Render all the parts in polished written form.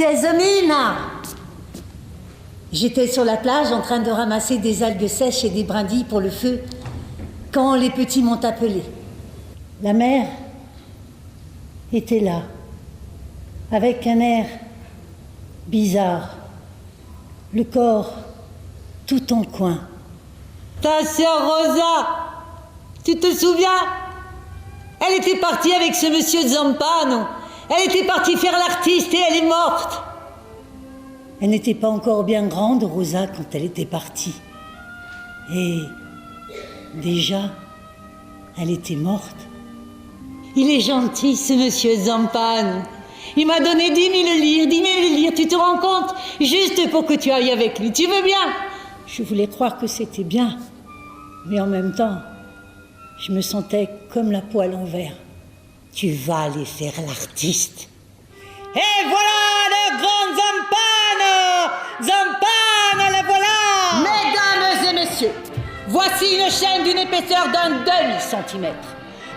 Jasmine! J'étais sur la plage en train de ramasser des algues sèches et des brindilles pour le feu quand les petits m'ont appelé. La mère était là, avec un air bizarre, le corps tout en coin. Ta sœur Rosa, tu te souviens? Elle était partie avec ce monsieur Zampano. Elle était partie faire l'artiste et elle est morte. Elle n'était pas encore bien grande, Rosa, quand elle était partie. Et déjà, elle était morte. Il est gentil, ce monsieur Zampano. Il m'a donné 10 000 lire, 10 000 lire, tu te rends compte? Juste pour que tu ailles avec lui, tu veux bien? Je voulais croire que c'était bien, mais en même temps, je me sentais comme la peau à l'envers. Tu vas aller faire l'artiste. Et voilà le grand Zampano! Zampano, le voilà! Mesdames et messieurs, voici une chaîne d'une épaisseur d'un demi-centimètre.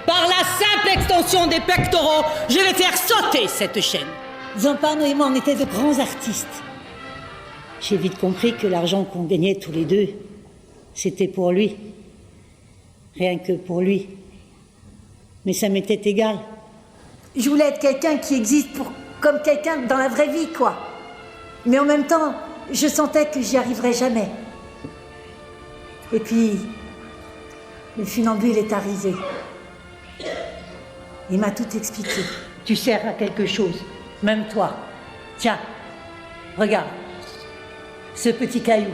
Par la simple extension des pectoraux, je vais faire sauter cette chaîne. Zampano et moi, on était de grands artistes. J'ai vite compris que l'argent qu'on gagnait tous les deux, c'était pour lui. Rien que pour lui. Mais ça m'était égal. Je voulais être quelqu'un qui existe comme quelqu'un dans la vraie vie, quoi. Mais en même temps, je sentais que j'y arriverais jamais. Et puis, le funambule est arrivé. Il m'a tout expliqué. Tu sers à quelque chose, même toi. Tiens, regarde, ce petit caillou.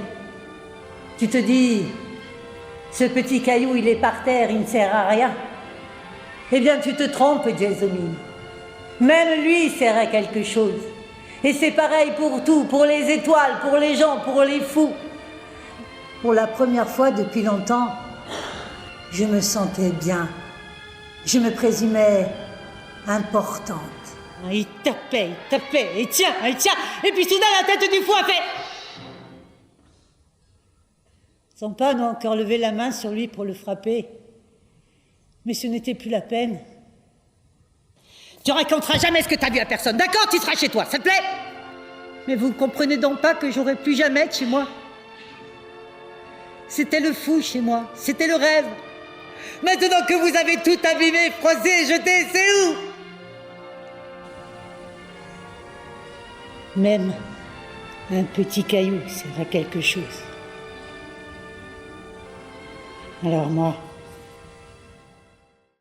Tu te dis, ce petit caillou, il est par terre, il ne sert à rien. Eh bien, tu te trompes, Jasmine. Même lui sert à quelque chose. Et c'est pareil pour tout, pour les étoiles, pour les gens, pour les fous. Pour la première fois depuis longtemps, je me sentais bien. Je me présumais importante. Il tapait, et tiens, et puis soudain la tête du fou a fait... Zampano a encore levé la main sur lui pour le frapper. Mais ce n'était plus la peine. Tu raconteras jamais ce que tu as vu à personne, d'accord? Tu seras chez toi, ça te plaît? Mais vous ne comprenez donc pas que j'aurais plus jamais être chez moi? C'était le fou chez moi, c'était le rêve. Maintenant que vous avez tout abîmé, froissé, jeté, c'est où? Même un petit caillou sert à quelque chose. Alors moi...